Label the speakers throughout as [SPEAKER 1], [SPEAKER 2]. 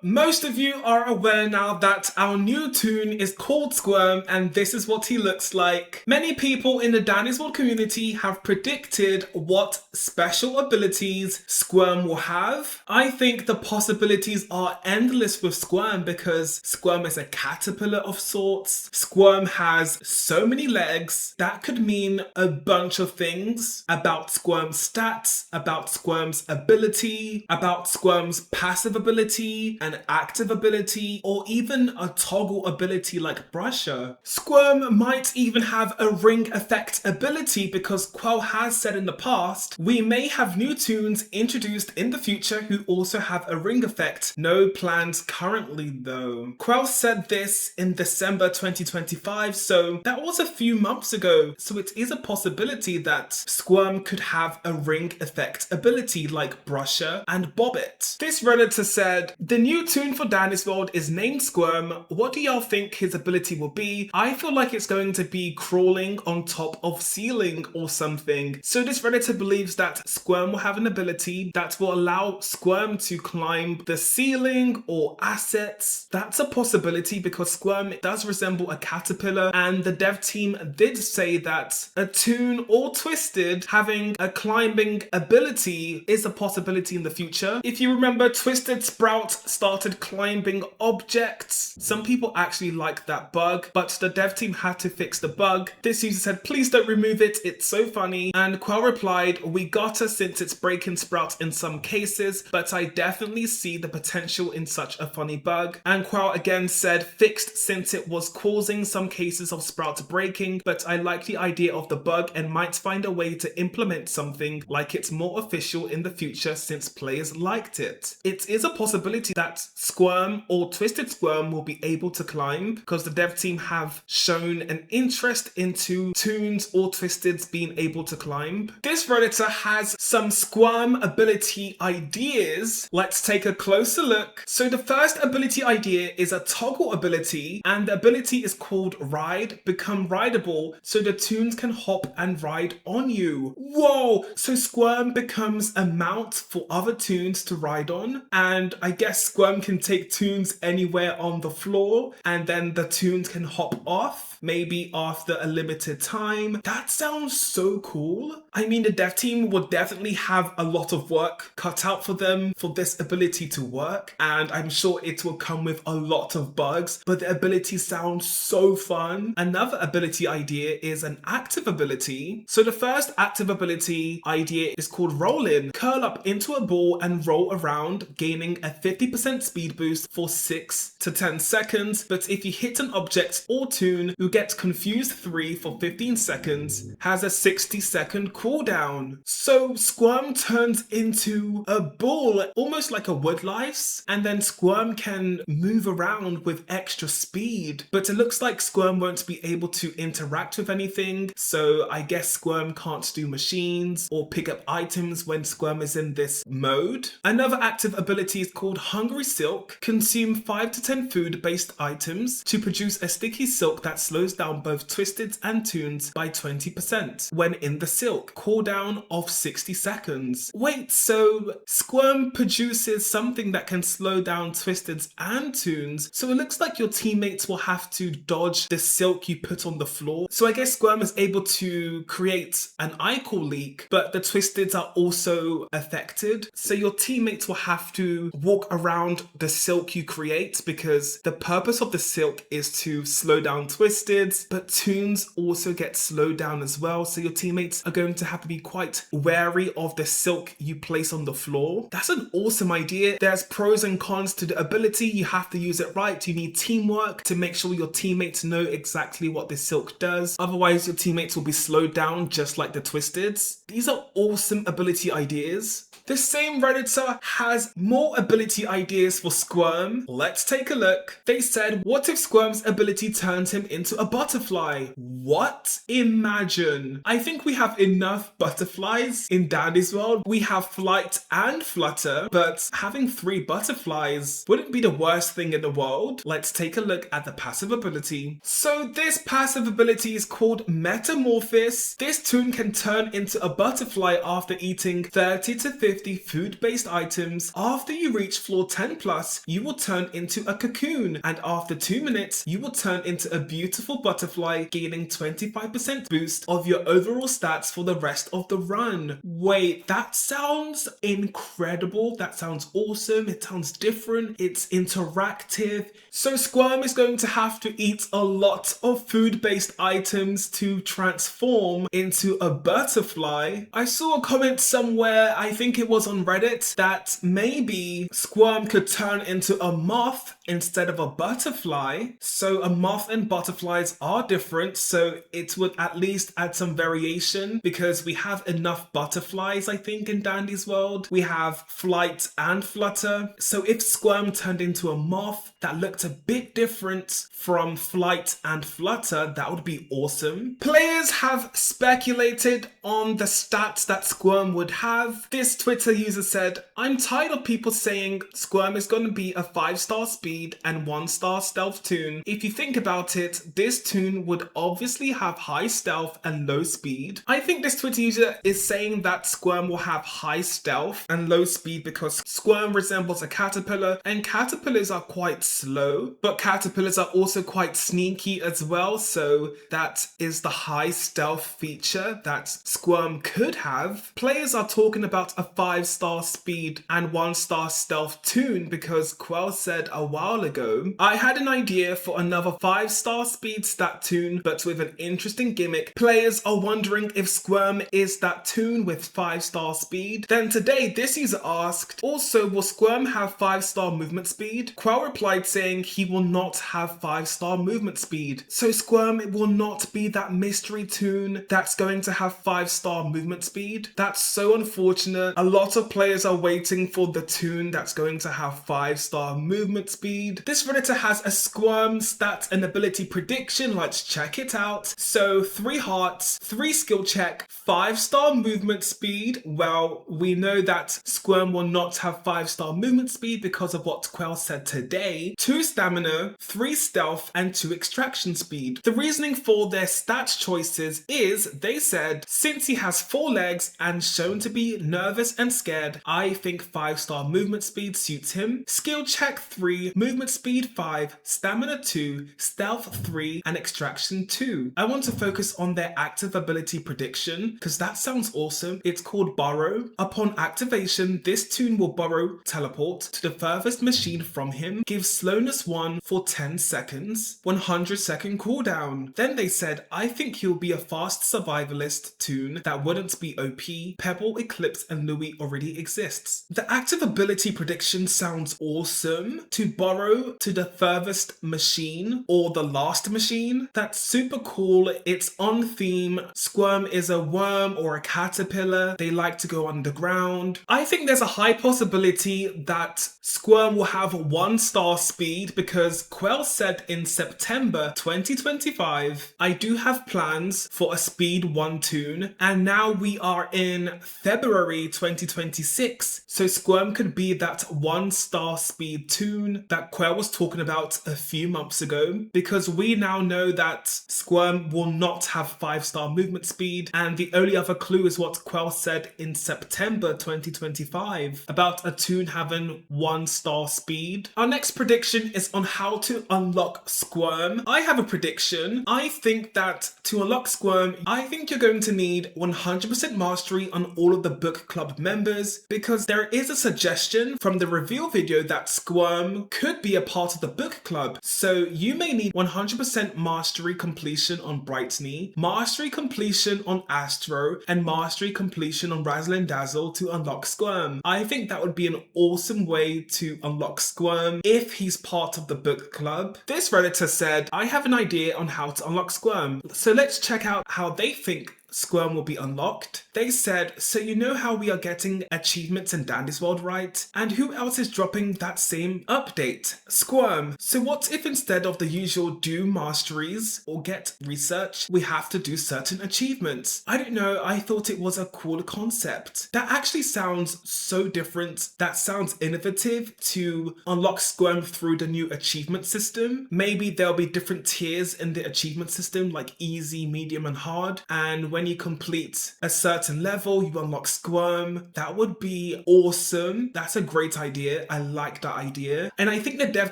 [SPEAKER 1] Most of you are aware now that our new toon is called Squirm, and this is what he looks like. Many people in the Danny's World community have predicted what special abilities Squirm will have. I think the possibilities are endless with Squirm because Squirm is a caterpillar of sorts. Squirm has so many legs. That could mean a bunch of things about Squirm's stats, about Squirm's ability, about Squirm's passive ability, an active ability, or even a toggle ability like Brusher. Squirm might even have a ring effect ability because Qwel has said in the past, we may have new toons introduced in the future who also have a ring effect. No plans currently though. Qwel said this in December 2025, so that was a few months ago. So it is a possibility that Squirm could have a ring effect ability like Brusher and Bobbit. This Redditor said, the new toon for Danny's World is named Squirm. What do y'all think his ability will be? I feel like it's going to be crawling on top of ceiling or something. So this Redditor believes that Squirm will have an ability that will allow Squirm to climb the ceiling or assets. That's a possibility because Squirm does resemble a caterpillar, and the dev team did say that a toon or Twisted having a climbing ability is a possibility in the future. If you remember, Twisted Sprout started climbing objects. Some people actually like that bug, but the dev team had to fix the bug. This user said, please don't remove it, it's so funny. And Qwel replied, we gotta since it's breaking Sprout in some cases, but I definitely see the potential in such a funny bug. And Qwel again said, fixed since it was causing some cases of Sprout breaking, but I like the idea of the bug and might find a way to implement something like it's more official in the future since players liked it. It is a possibility that Squirm or Twisted Squirm will be able to climb because the dev team have shown an interest into toons or Twisteds being able to climb. This Redditor has some Squirm ability ideas. Let's take a closer look. So the first ability idea is a toggle ability, and the ability is called Ride, become rideable, so the toons can hop and ride on you. Whoa! So Squirm becomes a mount for other toons to ride on, and I guess Squirm can take toons anywhere on the floor, and then the toons can hop off, maybe after a limited time. That sounds so cool. I mean, the dev team would definitely have a lot of work cut out for them for this ability to work, and I'm sure it will come with a lot of bugs, but the ability sounds so fun. Another ability idea is an active ability. So the first active ability idea is called Roll In. Curl up into a ball and roll around, gaining a 50% speed boost for 6 to 10 seconds, but if you hit an object or toon who gets confused 3 for 15 seconds, has a 60-second cooldown. So Squirm turns into a ball, almost like a woodlice, and then Squirm can move around with extra speed, but it looks like Squirm won't be able to interact with anything, so I guess Squirm can't do machines or pick up items when Squirm is in this mode. Another active ability is called Hungry Silk. Consume 5 to 10 food-based items to produce a sticky silk that slows down both Twisteds and toons by 20% when in the silk. Cooldown of 60 seconds. Wait, so Squirm produces something that can slow down Twisteds and toons, so it looks like your teammates will have to dodge the silk you put on the floor. So I guess Squirm is able to create an icon leak, but the Twisteds are also affected, so your teammates will have to walk around the silk you create because the purpose of the silk is to slow down Twisteds, but toons also get slowed down as well, so your teammates are going to have to be quite wary of the silk you place on the floor. That's an awesome idea. There's pros and cons to the ability. You have to use it right. You need teamwork to make sure your teammates know exactly what the silk does. Otherwise, your teammates will be slowed down just like the Twisteds. These are awesome ability ideas. The same Redditor has more ability ideas for Squirm. Let's take a look. They said, what if Squirm's ability turns him into a butterfly? What? Imagine. I think we have enough butterflies in Danny's World. We have flight and flutter, but having 3 butterflies wouldn't be the worst thing in the world. Let's take a look at the passive ability. So this passive ability is called Metamorphosis. This toon can turn into a butterfly after eating 30 to 50 150 food-based items. After you reach floor 10 plus, you will turn into a cocoon, and after 2 minutes, you will turn into a beautiful butterfly, gaining 25% boost of your overall stats for the rest of the run. Wait, that sounds incredible. That sounds awesome. It sounds different. It's interactive. So Squirm is going to have to eat a lot of food-based items to transform into a butterfly. I saw a comment somewhere, I think it was on Reddit, that maybe Squirm could turn into a moth instead of a butterfly. So a moth and butterflies are different, so it would at least add some variation because we have enough butterflies, I think, in Dandy's world. We have flight and flutter. So if Squirm turned into a moth that looked a bit different from flight and flutter, that would be awesome. Players have speculated on the stats that Squirm would have. This Twitter user said, "I'm tired of people saying Squirm is going to be a 5-star speed and 1-star stealth toon. If you think about it, this toon would obviously have high stealth and low speed." I think this Twitter user is saying that Squirm will have high stealth and low speed because Squirm resembles a caterpillar, and caterpillars are quite slow, but caterpillars are also quite sneaky as well, so that is the high stealth feature that Squirm could have. Players are talking about a 5-star speed and 1-star stealth toon because Qwel said a while ago, "I had an idea for another 5-star speed stat toon, but with an interesting gimmick. Players are wondering if Squirm is that toon with 5-star speed." Then today, this user asked, "Also, will Squirm have 5-star movement speed?" Qwel replied saying he will not have 5-star movement speed. So Squirm will not be that mystery toon that's going to have 5-star movement speed. That's so unfortunate. A lot of players are waiting for the toon that's going to have 5-star movement speed. This Redditor has a Squirm stat and ability prediction. Let's check it out. So 3 hearts, 3 skill check, 5-star movement speed. Well, we know that Squirm will not have 5-star movement speed because of what Qwel said today. 2 stamina, 3 stealth, and 2 extraction speed. The reasoning for their stat choices is they said, since he has 4 legs and shown to be nervous and scared, I think 5-star movement speed suits him. Skill check 3, movement speed 5, stamina 2, stealth 3, and extraction 2. I want to focus on their active ability prediction because that sounds awesome. It's called Burrow. Upon activation, this toon will burrow teleport to the furthest machine from him, give slowness 1 for 10 seconds, 100-second cooldown. Then they said, I think he'll be a fast survivalist toon that wouldn't be OP. Pebble, Eclipse, and Louis already exists. The active ability prediction sounds awesome. To burrow to the furthest machine or the last machine. That's super cool. It's on theme. Squirm is a worm or a caterpillar. They like to go underground. I think there's a high possibility that Squirm will have 1-star speed because Qwel said in September 2025, I do have plans for a speed 1 toon, and now we are in February 2026, so Squirm could be that 1-star speed toon that Qwel was talking about a few months ago, because we now know that Squirm will not have 5-star movement speed, and the only other clue is what Qwel said in September 2025 about a toon having 1-star speed. Our next prediction is on how to unlock Squirm. I have a prediction. I think that to unlock Squirm, I think you're going to need 100% mastery on all of the book club members, because there is a suggestion from the reveal video that Squirm could be a part of the book club. So you may need 100% mastery completion on Brightney, mastery completion on Astro, and mastery completion on Razzle and Dazzle to unlock Squirm. I think that would be an awesome way to unlock Squirm if he's part of the book club. This Redditor said, I have an idea on how to unlock Squirm. So let's check out how they think Squirm will be unlocked. They said, so you know how we are getting achievements in Dandy's World, right? And who else is dropping that same update? Squirm. So what if instead of the usual do masteries or get research, we have to do certain achievements? I don't know, I thought it was a cool concept. That actually sounds so different. That sounds innovative to unlock Squirm through the new achievement system. Maybe there'll be different tiers in the achievement system like easy, medium, and hard. And when when you complete a certain level, you unlock Squirm. That would be awesome. That's a great idea. I like that idea. And I think the dev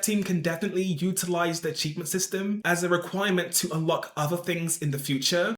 [SPEAKER 1] team can definitely utilize the achievement system as a requirement to unlock other things in the future.